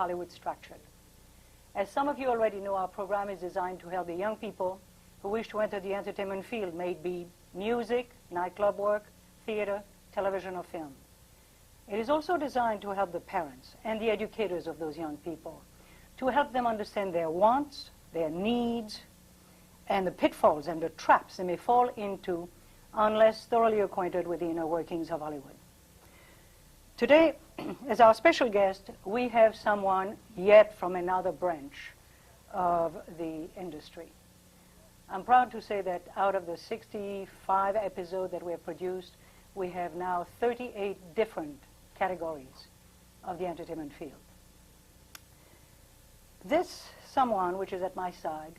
Hollywood structured. As some of you already know, our program is designed to help the young people who wish to enter the entertainment field, may it be music, nightclub work, theater, television, or film. It is also designed to help the parents and the educators of those young people, to help them understand their wants, their needs, and the pitfalls and the traps they may fall into unless thoroughly acquainted with the inner workings of Hollywood. Today, as our special guest, we have someone yet from another branch of the industry. I'm proud to say that out of the 65 episodes that we have produced, we have now 38 different categories of the entertainment field. This someone, which is at my side,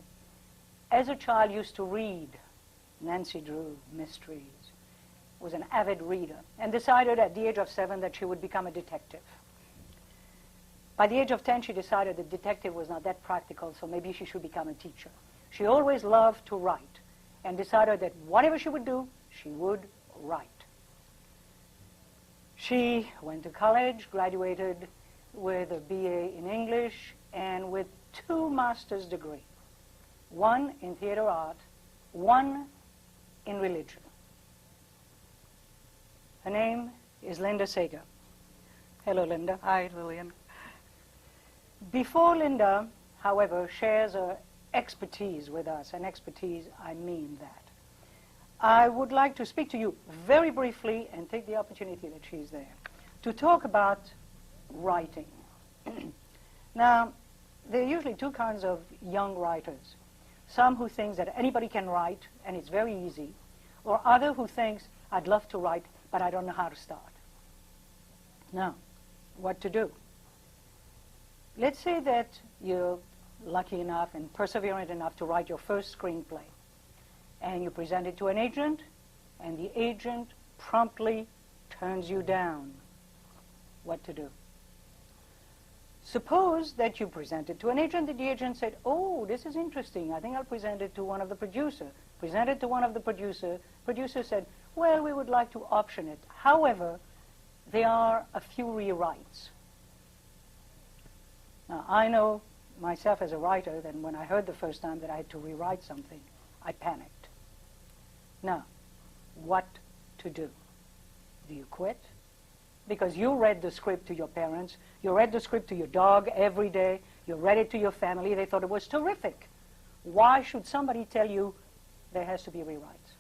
as a child used to read Nancy Drew mysteries, was an avid reader, and decided at the age of 7 that she would become a detective. By the age of 10, she decided that detective was not that practical, so maybe she should become a teacher. She always loved to write, and decided that whatever she would do, she would write. She went to college, graduated with a BA in English, and with 2 master's degrees, one in theater art, one in religion. Her name is Linda Seger. Hello, Linda. Hi, Lilyan. Before Linda, however, shares her expertise with us, and expertise, I mean that, I would like to speak to you very briefly and take the opportunity that she's there to talk about writing. Now, there are usually 2 kinds of young writers. Some who think that anybody can write and it's very easy, or other who thinks, I'd love to write, but I don't know how to start. Now, what to do? Let's say that you're lucky enough and perseverant enough to write your first screenplay, and you present it to an agent, and the agent promptly turns you down. What to do? Suppose that you present it to an agent, and the agent said, oh, this is interesting, I think I'll present it to one of the producers. Present it to one of the producers. Producer said, well, we would like to option it. However, there are a few rewrites. Now, I know myself as a writer that when I heard the first time that I had to rewrite something, I panicked. Now, what to do? Do you quit? Because you read the script to your parents, you read the script to your dog every day, you read it to your family, they thought it was terrific. Why should somebody tell you there has to be rewrites?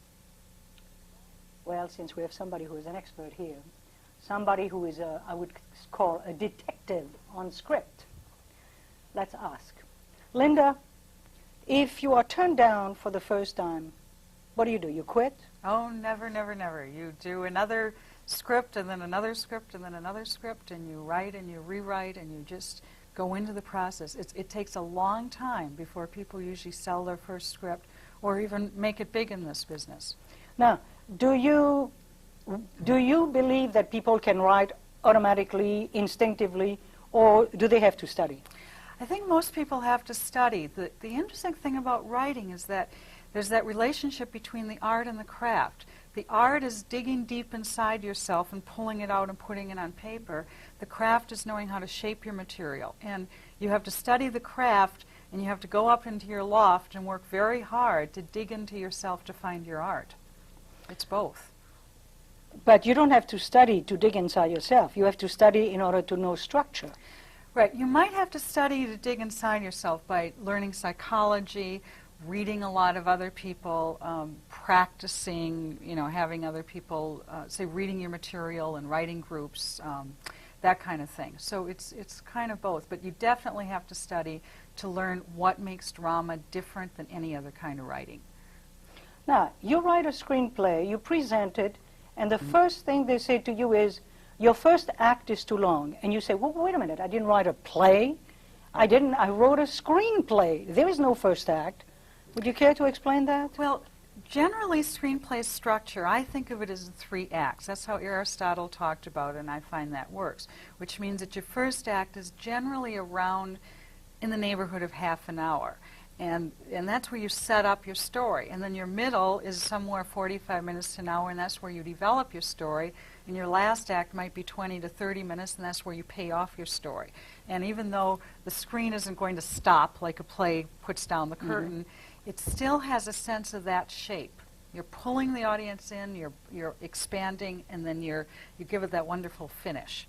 Well, since we have somebody who is an expert here, somebody who is, I would call a detective on script, let's ask. Linda, if you are turned down for the first time, what do? You quit? Oh, never, never, never. You do another script and then another script and then another script, and you write and you rewrite and you just go into the process. It takes a long time before people usually sell their first script or even make it big in this business. Now, do you believe that people can write automatically, instinctively, or do they have to study? I think most people have to study. The interesting thing about writing is that there's that relationship between the art and the craft. The art is digging deep inside yourself and pulling it out and putting it on paper. The craft is knowing how to shape your material. And you have to study the craft, and you have to go up into your loft and work very hard to dig into yourself to find your art. It's both. But you don't have to study to dig inside yourself. You have to study in order to know structure. Right. You might have to study to dig inside yourself by learning psychology, reading a lot of other people, practicing, having other people, say, reading your material and writing groups, that kind of thing. So it's kind of both. But you definitely have to study to learn what makes drama different than any other kind of writing. Now, you write a screenplay, you present it, and the first thing they say to you is, your first act is too long. And you say, well, wait a minute, I didn't write a play. I wrote a screenplay. There is no first act. Would you care to explain that? Well, generally screenplay structure, I think of it as 3 acts. That's how Aristotle talked about it, and I find that works, which means that your first act is generally around in the neighborhood of half an hour. And that's where you set up your story. And then your middle is somewhere 45 minutes to an hour, and that's where you develop your story and your last act might be 20 to 30 minutes, and that's where you pay off your story. And even though the screen isn't going to stop like a play puts down the curtain, it still has a sense of that shape. You're pulling the audience in, you're expanding, and then you give it that wonderful finish.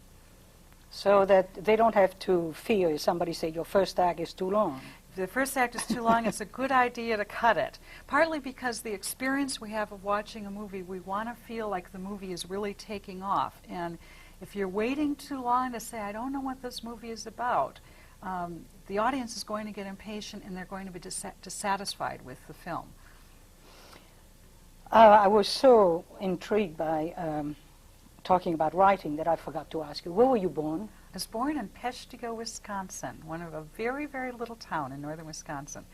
So that they don't have to fear if somebody say your first act is too long. If the first act is too long, it's a good idea to cut it. Partly because the experience we have of watching a movie, we want to feel like the movie is really taking off. And if you're waiting too long to say, I don't know what this movie is about, the audience is going to get impatient and they're going to be dissatisfied with the film. I was so intrigued by talking about writing that I forgot to ask you, where were you born? I was born in Peshtigo, Wisconsin, one of a very, very little town in northern Wisconsin.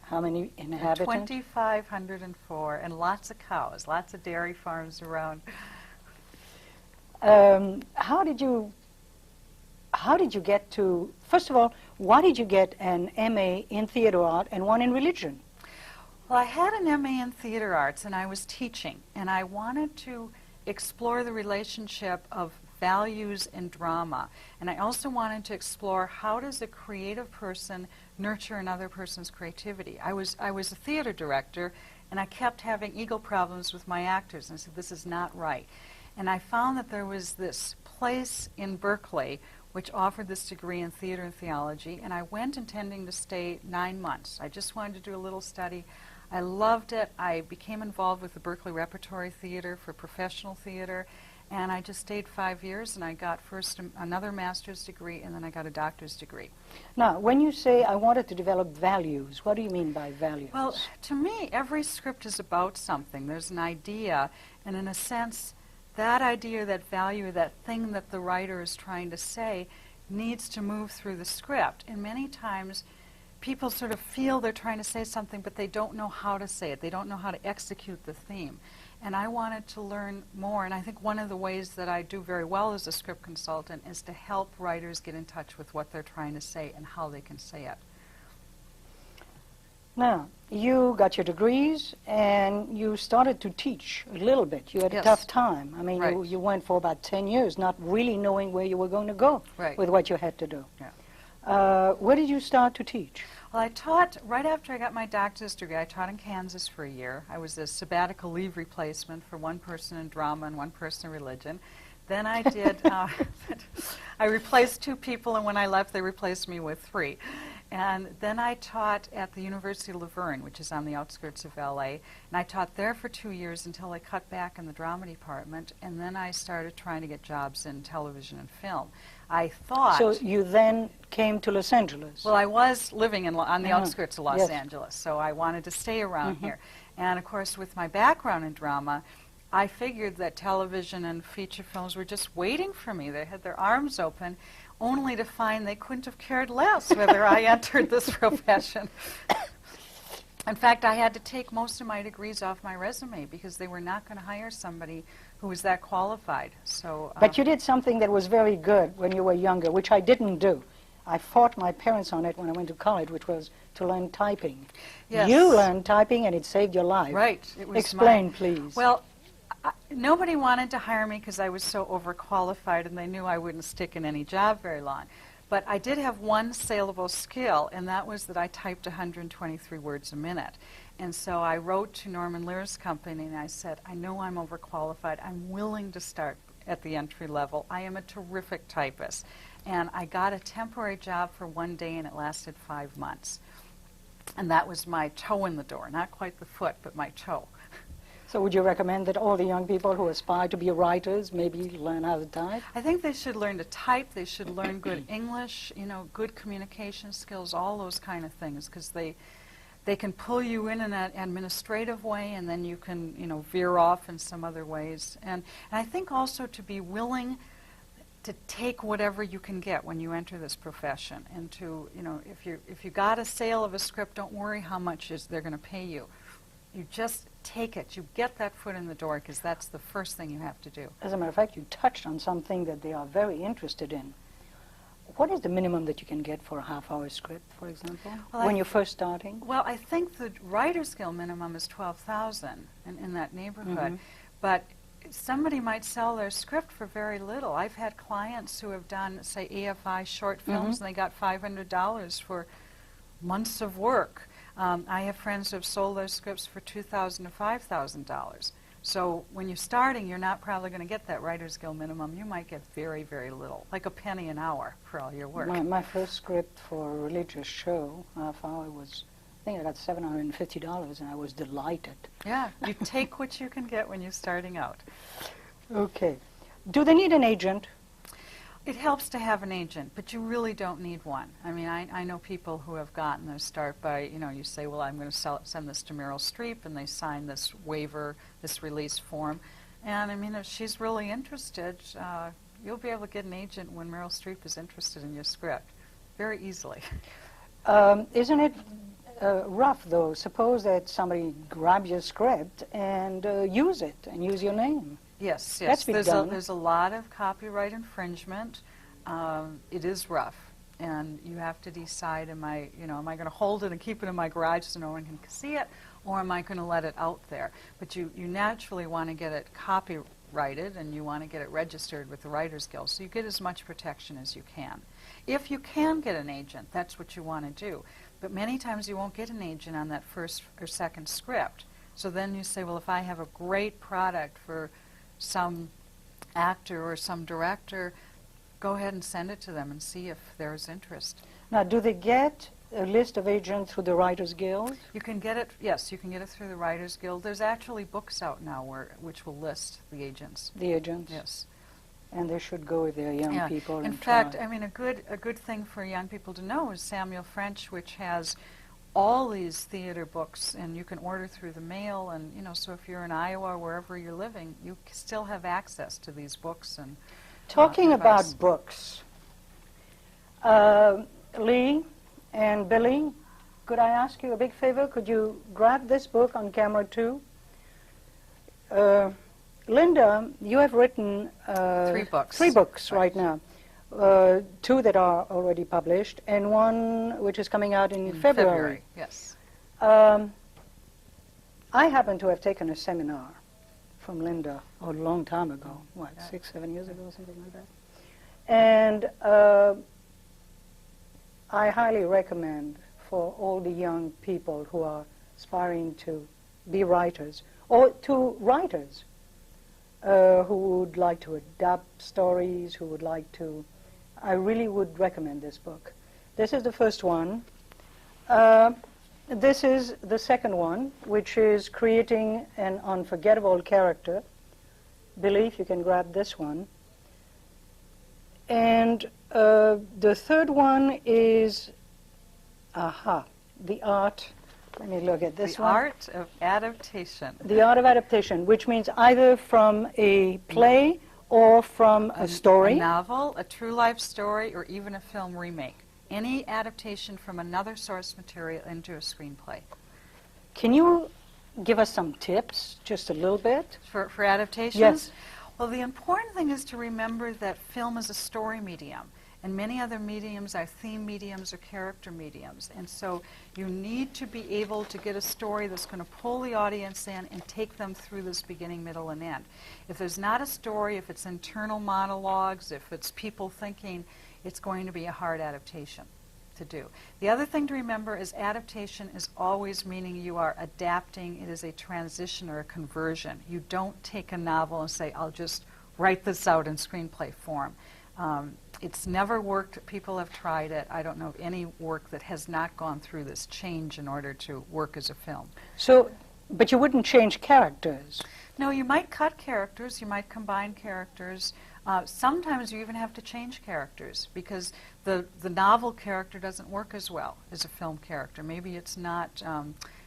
How many inhabitants? 2,504, and lots of cows, lots of dairy farms around. How did you get to, first of all, why did you get an MA in theater art and one in religion? Well, I had an MA in theater arts, and I was teaching, and I wanted to explore the relationship of values and drama. And I also wanted to explore how does a creative person nurture another person's creativity. I was a theater director, and I kept having ego problems with my actors, and I said, this is not right. And I found that there was this place in Berkeley which offered this degree in theater and theology, and I went intending to stay 9 months. I just wanted to do a little study. I loved it. I became involved with the Berkeley Repertory Theater for professional theater, and I just stayed 5 years, and I got first another master's degree, and then I got a doctor's degree. Now, when you say I wanted to develop values, what do you mean by values? Well, to me, every script is about something. There's an idea, and in a sense, that idea, that value, that thing that the writer is trying to say needs to move through the script. And many times, people sort of feel they're trying to say something, but they don't know how to say it. They don't know how to execute the theme. And I wanted to learn more, and I think one of the ways that I do very well as a script consultant is to help writers get in touch with what they're trying to say and how they can say it. Now, you got your degrees, and you started to teach a little bit. You had a tough time. I mean, Right. you went for about 10 years not really knowing where you were going to go with what you had to do. Yeah. Where did you start to teach? Well, I taught, right after I got my doctor's degree, I taught in Kansas for a year. I was a sabbatical leave replacement for one person in drama and one person in religion. Then I did, I replaced 2 people, and when I left, they replaced me with 3. And then I taught at the University of Laverne, which is on the outskirts of LA, and I taught there for 2 years until I cut back in the drama department, and then I started trying to get jobs in television and film. I thought... So you then came to Los Angeles? Well, I was living on the outskirts of Los Yes. Angeles, so I wanted to stay around here. And of course, with my background in drama, I figured that television and feature films were just waiting for me. They had their arms open, only to find they couldn't have cared less whether I entered this profession. In fact, I had to take most of my degrees off my resume because they were not going to hire somebody who was that qualified. So, But you did something that was very good when you were younger, which I didn't do. I fought my parents on it when I went to college, which was to learn typing. Yes. You learned typing, and it saved your life. Right. It was Explain, please. Well, nobody wanted to hire me because I was so overqualified, and they knew I wouldn't stick in any job very long. But I did have one saleable skill, and that was that I typed 123 words a minute. And so I wrote to Norman Lear's company, and I said, I know I'm overqualified. I'm willing to start at the entry level. I am a terrific typist. And I got a temporary job for 1 day, and it lasted 5 months. And that was my toe in the door. Not quite the foot, but my toe. So would you recommend that all the young people who aspire to be writers maybe learn how to type? I think they should learn to type. They should learn good English, good communication skills, all those kind of things, because they can pull you in an administrative way, and then you can, veer off in some other ways. And I think also to be willing to take whatever you can get when you enter this profession, and to, if you got a sale of a script, don't worry how much they're going to pay you. You just take it. You get that foot in the door, because that's the first thing you have to do. As a matter of fact, you touched on something that they are very interested in. What is the minimum that you can get for a half-hour script, for example, when you're first starting? Well, I think the writer's guild minimum is $12,000 in that neighborhood. But somebody might sell their script for very little. I've had clients who have done, say, AFI short films, and they got $500 for months of work. I have friends who have sold their scripts for $2,000 to $5,000. So when you're starting, you're not probably going to get that Writers Guild minimum. You might get very, very little, like a penny an hour for all your work. My first script for a religious show, half hour, was, I think I got $750, and I was delighted. Yeah, you take what you can get when you're starting out. Okay. Do they need an agent? It helps to have an agent, but you really don't need one. I mean, I know people who have gotten their start by, you say, well, I'm going to send this to Meryl Streep, and they sign this waiver, this release form. And, I mean, if she's really interested, you'll be able to get an agent when Meryl Streep is interested in your script very easily. Isn't it rough, though? Suppose that somebody grabs your script and use it, and use your name. Yes, That's yes. done. There's a lot of copyright infringement. It is rough, and you have to decide: am I going to hold it and keep it in my garage so no one can see it, or am I going to let it out there? But you naturally want to get it copyrighted, and you want to get it registered with the Writers Guild, so you get as much protection as you can. If you can get an agent, that's what you want to do. But many times you won't get an agent on that first or second script. So then you say, well, if I have a great product for some actor or some director, go ahead and send it to them and see if there's interest. Now, do they get a list of agents through the Writers Guild? You can get it, yes, you can get it through the Writers Guild. There's actually books out now which will list the agents. The agents? Yes. And they should go with their young people. In fact, I mean, a good thing for young people to know is Samuel French, which has all these theater books, and you can order through the mail, and so if you're in Iowa or wherever you're living, you still have access to these books. And talking about books, Lee and Billy, could I ask you a big favor? Could you grab this book on camera too? Linda, you have written 3 books. 3 books right now. 2 that are already published, and 1 which is coming out in February. Yes. I happen to have taken a seminar from Linda a long time ago, 6, 7 years ago, something like that. And I highly recommend for all the young people who are aspiring to be writers, or to writers who would like to adapt stories, who would like to, I really would recommend this book. This is the first one. This is the second one, which is Creating an Unforgettable Character. Billy, if you can grab this one. And the third one is, The Art, let me look at this The one. Art of Adaptation. The Art of Adaptation, which means either from a play or from a story. A novel, a true life story, or even a film remake. Any adaptation from another source material into a screenplay. Can you give us some tips, just a little bit? For adaptations? Yes. Well, the important thing is to remember that film is a story medium, and many other mediums are theme mediums or character mediums. And so you need to be able to get a story that's going to pull the audience in and take them through this beginning, middle, and end. If there's not a story, if it's internal monologues, if it's people thinking, it's going to be a hard adaptation to do. The other thing to remember is adaptation is always meaning you are adapting. It is a transition or a conversion. You don't take a novel and say, I'll just write this out in screenplay form. It's never worked. People have tried it. I don't know of any work that has not gone through this change in order to work as a film. So, but you wouldn't change characters. No, you might cut characters. You might combine characters. Sometimes you even have to change characters because the novel character doesn't work as well as a film character. Maybe it's not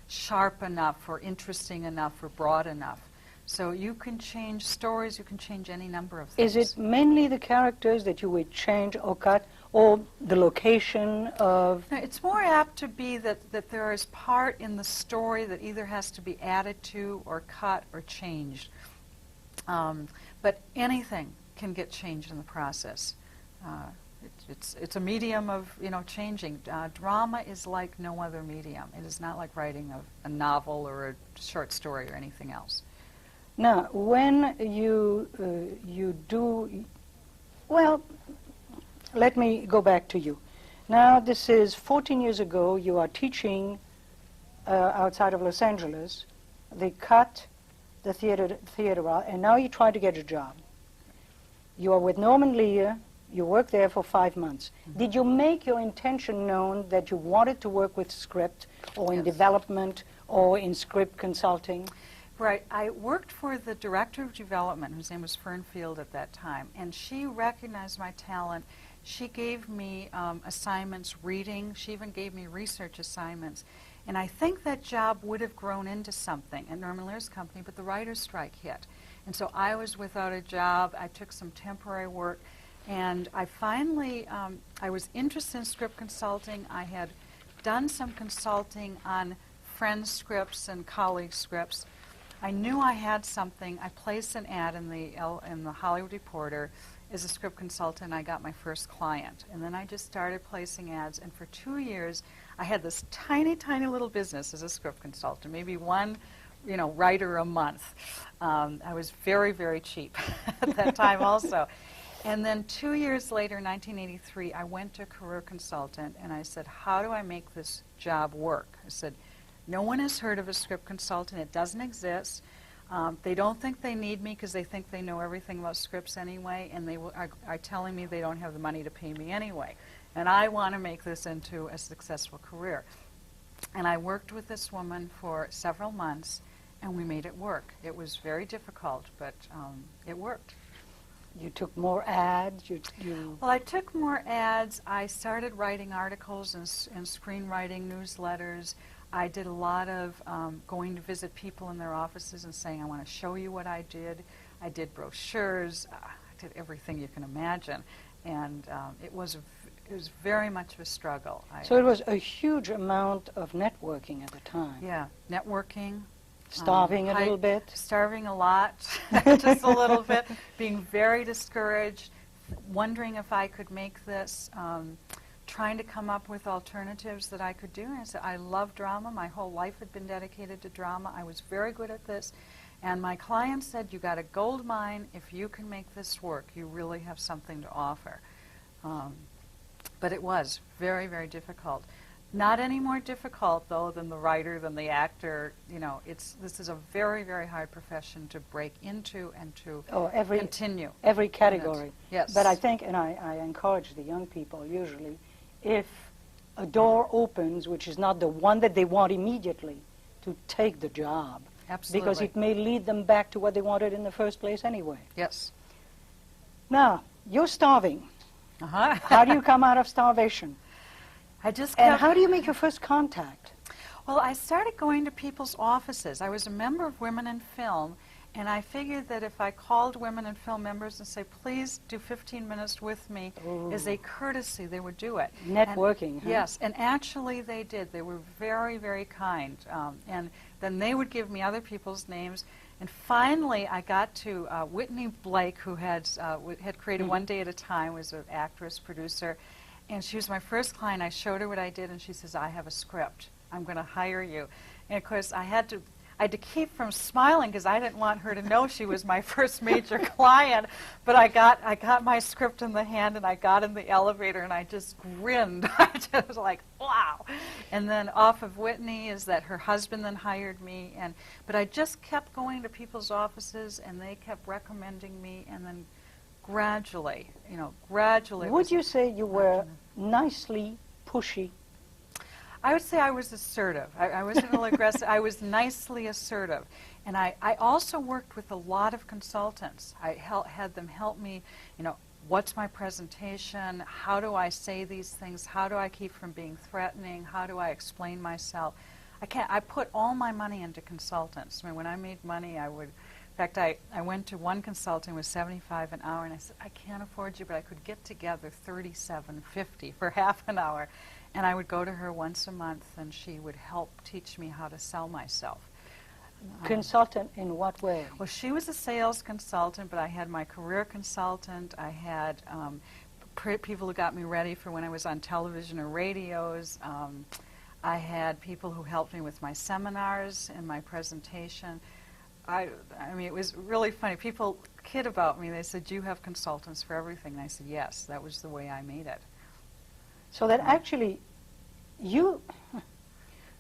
sharp enough or interesting enough or broad enough. So you can change stories, you can change any number of things. Is it mainly the characters that you would change or cut, or the location of... No, it's more apt to be that there is part in the story that either has to be added to or cut or changed. But anything can get changed in the process. It's a medium of changing. Drama is like no other medium. It is not like writing a novel or a short story or anything else. Now, when you do, well, let me go back to you. Now, this is 14 years ago. You are teaching outside of Los Angeles. They cut the theater out, and now you try to get a job. You are with Norman Lear. You work there for 5 months. Mm-hmm. Did you make your intention known that you wanted to work with script or in development or in script consulting? Right. I worked for the director of development, whose name was Fernfield at that time, and she recognized my talent. She gave me assignments, reading. She even gave me research assignments. And I think that job would have grown into something at Norman Lear's company, but the writer's strike hit. And so I was without a job. I took some temporary work. And I finally, I was interested in script consulting. I had done some consulting on friends' scripts and colleague scripts. I knew I had something. I placed an ad in the Hollywood Reporter as a script consultant, and I got my first client. And then I just started placing ads, and for 2 years, I had this tiny, tiny little business as a script consultant, maybe one, writer a month. I was very, very cheap at that time also. And then 2 years later, in 1983, I went to a career consultant, and I said, how do I make this job work? I said, no one has heard of a script consultant. It doesn't exist. They don't think they need me because they think they know everything about scripts anyway, and they are telling me they don't have the money to pay me anyway. And I want to make this into a successful career. And I worked with this woman for several months, and we made it work. It was very difficult, but it worked. You took more ads? Well, I took more ads. I started writing articles and screenwriting newsletters. I did a lot of going to visit people in their offices and saying, I want to show you what I did. I did brochures. I did everything you can imagine. And it was very much of a struggle. So it was a huge amount of networking at the time. Yeah, networking. Starving a little bit? Starving a lot, just a little bit. Being very discouraged, wondering if I could make this, trying to come up with alternatives that I could do. And I said, I love drama. My whole life had been dedicated to drama. I was very good at this. And my client said, you got a gold mine. If you can make this work, you really have something to offer. But it was very, very difficult. Not any more difficult, though, than the writer, than the actor. This is a very, very hard profession to break into and to continue. Every category. Yes. But I think, and I encourage the young people usually, if a door opens, which is not the one that they want immediately, to take the job. Absolutely. Because it may lead them back to what they wanted in the first place anyway. Yes. Now, you're starving. Uh-huh. How do you come out of starvation? And how do you make your first contact? Well, I started going to people's offices. I was a member of Women in Film, and I figured that if I called Women in Film members and say, please do 15 minutes with me, as a courtesy, they would do it. Networking, huh? Yes, and actually they did. They were very, very kind. And then they would give me other people's names. And finally, I got to Whitney Blake, who had created One Day at a Time, was an actress, producer. And she was my first client. I showed her what I did, and she says, I have a script. I'm going to hire you. And, of course, I had to keep from smiling because I didn't want her to know she was my first major client. But I got my script in the hand, and I got in the elevator, and I just grinned. I just was like, wow. And then off of Whitney is that her husband then hired me. But I just kept going to people's offices, and they kept recommending me, and then gradually. Would you say you were nicely pushy? I would say I was assertive. I wasn't really aggressive. I was nicely assertive. And I also worked with a lot of consultants. I had them help me, what's my presentation? How do I say these things? How do I keep from being threatening? How do I explain myself? I put all my money into consultants. I mean, when I made money, I would... In fact, I went to one consultant with $75 an hour, and I said, I can't afford you, but I could get together $37.50 for half an hour. And I would go to her once a month, and she would help teach me how to sell myself. Consultant in what way? Well, she was a sales consultant, but I had my career consultant. I had people who got me ready for when I was on television or radios. I had people who helped me with my seminars and my presentation. I mean, it was really funny. People kid about me. They said, "You have consultants for everything." And I said, "Yes, that was the way I made it." So that actually, you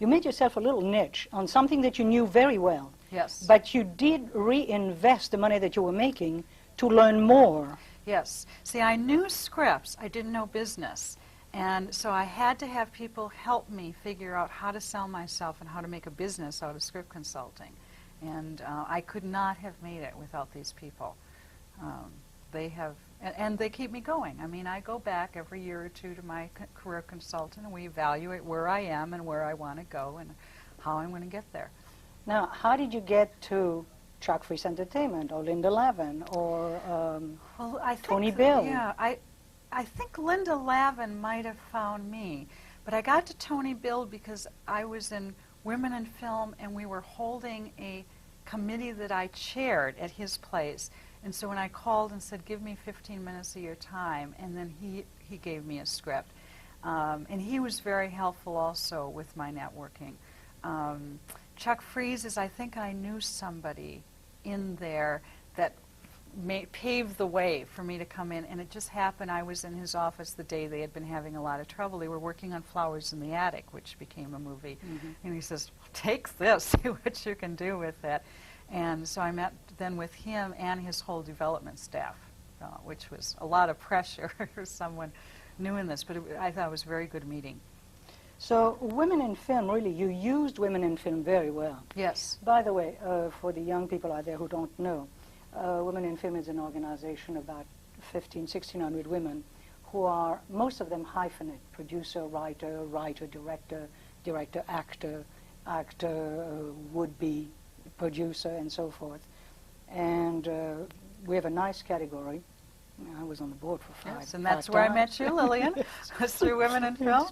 made yourself a little niche on something that you knew very well. Yes. But you did reinvest the money that you were making to learn more. Yes. See, I knew scripts. I didn't know business. And so I had to have people help me figure out how to sell myself and how to make a business out of script consulting. And I could not have made it without these people. They have, and they keep me going. I mean, I go back every year or two to my career consultant, and we evaluate where I am and where I want to go and how I'm going to get there. Now, how did you get to Chuck Fries Entertainment or Linda Lavin or Well, I think, Tony Bill? Yeah, I think Linda Lavin might have found me, but I got to Tony Bill because I was in Women in Film, and we were holding a committee that I chaired at his place. And so when I called and said, "Give me 15 minutes of your time," and then he gave me a script. And he was very helpful also with my networking. Chuck Fries is, I think I knew somebody in there that paved the way for me to come in, and it just happened I was in his office the day they had been having a lot of trouble. They were working on Flowers in the Attic, which became a movie. Mm-hmm. And he says, "Take this, see what you can do with it." And so I met then with him and his whole development staff, which was a lot of pressure for someone new in this, but I thought it was a very good meeting. So Women in Film, really, you used Women in Film very well. Yes. By the way, for the young people out there who don't know, Women in Film is an organization about 1,600 women who are, most of them hyphenate, producer, writer, director, actor, would-be producer, and so forth. And we have a nice category. I was on the board for five. Yes, and that's where I met you, Lilyan, was through Women in Film.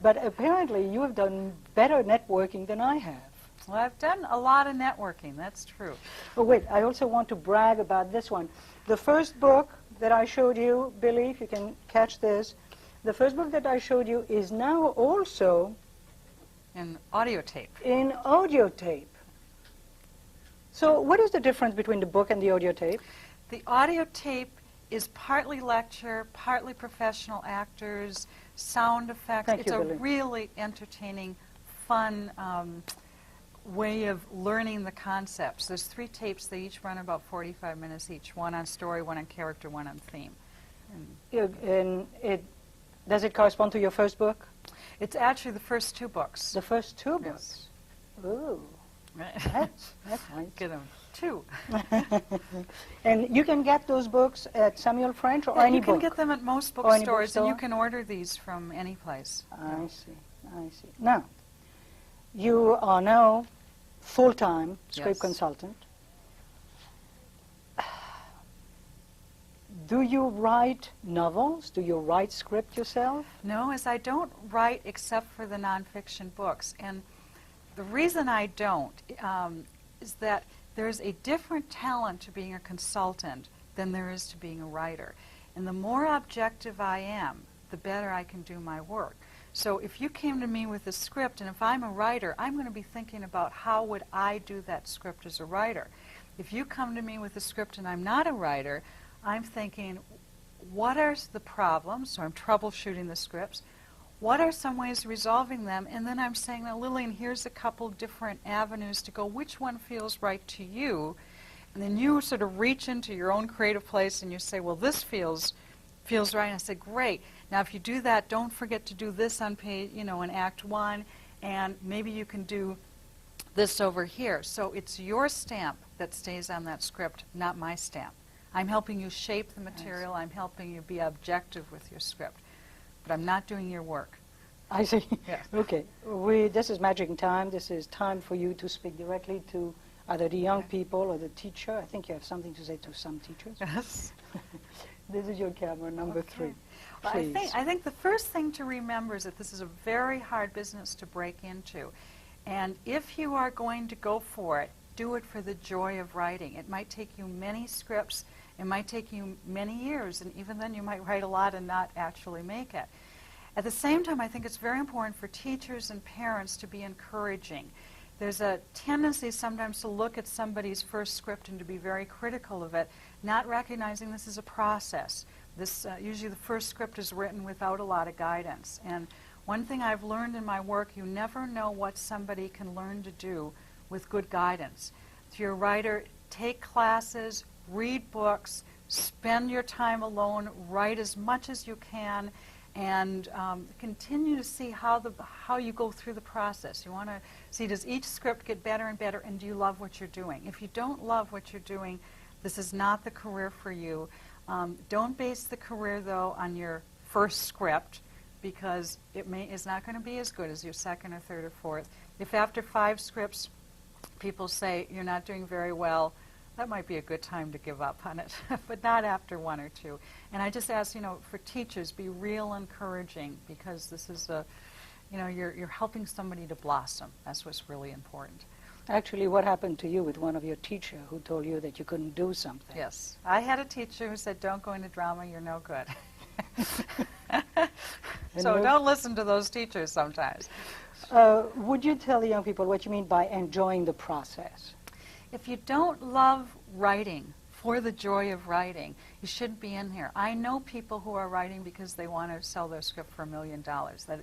But apparently you have done better networking than I have. Well, I've done a lot of networking, that's true. Oh, wait, I also want to brag about this one. The first book that I showed you, Billy, if you can catch this, the first book that I showed you is now also in audio tape. In audio tape. So what is the difference between the book and the audio tape? The audio tape is partly lecture, partly professional actors, sound effects. It's a really entertaining, fun way of learning the concepts. There's 3 tapes. They each run about 45 minutes each, one on story, one on character, one on theme. And does it correspond to your first book? It's actually the first 2 books. The first 2 books? Yes. Ooh. That's nice. Get them 2. And you can get those books at Samuel French or any book? You can get them at most bookstores, and you can order these from any place. I see. Now, you are now full-time script consultant. Do you write novels? Do you write script yourself? No, as I don't write except for the nonfiction books. And the reason I don't is that there's a different talent to being a consultant than there is to being a writer. And the more objective I am, the better I can do my work. So if you came to me with a script, and if I'm a writer, I'm going to be thinking about how would I do that script as a writer. If you come to me with a script and I'm not a writer, I'm thinking, what are the problems? So I'm troubleshooting the scripts. What are some ways of resolving them? And then I'm saying, now, Lilyan, here's a couple different avenues to go. Which one feels right to you? And then you sort of reach into your own creative place and you say, well, this feels right. And I say, great. Now, if you do that, don't forget to do this on page, in Act 1, and maybe you can do this over here. So it's your stamp that stays on that script, not my stamp. I'm helping you shape the material. I'm helping you be objective with your script. But I'm not doing your work. I see. Yes. Okay. This is Magic Time. This is time for you to speak directly to either the young people or the teacher. I think you have something to say to some teachers. Yes. This is your camera, number 3. Well, I think the first thing to remember is that this is a very hard business to break into. And if you are going to go for it, do it for the joy of writing. It might take you many scripts. It might take you many years, and even then you might write a lot and not actually make it. At the same time, I think it's very important for teachers and parents to be encouraging, there's a tendency sometimes to look at somebody's first script and to be very critical of it, not recognizing this is a process. This usually the first script is written without a lot of guidance. And one thing I've learned in my work, you never know what somebody can learn to do with good guidance. If you're a writer, take classes, read books, spend your time alone, write as much as you can, and continue to see how you go through the process. You want to see, does each script get better and better, and do you love what you're doing? If you don't love what you're doing, this is not the career for you. Don't base the career, though, on your first script, because it's not going to be as good as your second or third or fourth. If after 5 scripts people say you're not doing very well, that might be a good time to give up on it, but not after 1 or 2. And I just ask, for teachers, be real encouraging, because this is you're helping somebody to blossom. That's what's really important. Actually, what happened to you with one of your teachers who told you that you couldn't do something? Yes. I had a teacher who said, don't go into drama, you're no good. So don't listen to those teachers sometimes. Would you tell the young people what you mean by enjoying the process? If you don't love writing for the joy of writing, you shouldn't be in here. I know people who are writing because they want to sell their script for $1 million,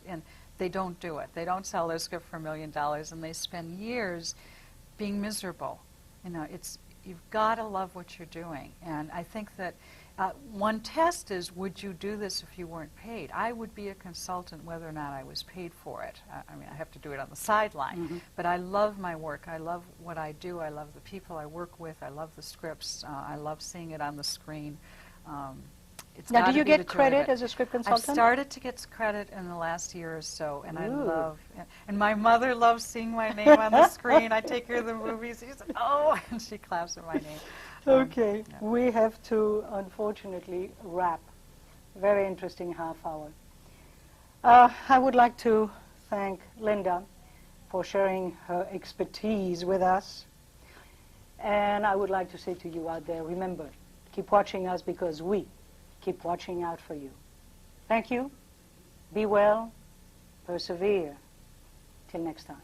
and they don't do it. They don't sell their script for $1 million, and they spend years being miserable. You've got to love what you're doing. And I think that one test is, would you do this if you weren't paid? I would be a consultant whether or not I was paid for it. I have to do it on the sideline. But I love my work. I love what I do. I love the people I work with. I love the scripts. I love seeing it on the screen. Now, do you get credit as a script consultant? I've started to get credit in the last year or so, and I love it. And my mother loves seeing my name on the screen. I take her to the movies. She says, oh, and she claps at my name. Okay, we have to, unfortunately, wrap. Very interesting half hour. I would like to thank Linda for sharing her expertise with us. And I would like to say to you out there, remember, keep watching us, because we keep watching out for you. Thank you. Be well. Persevere. Till next time.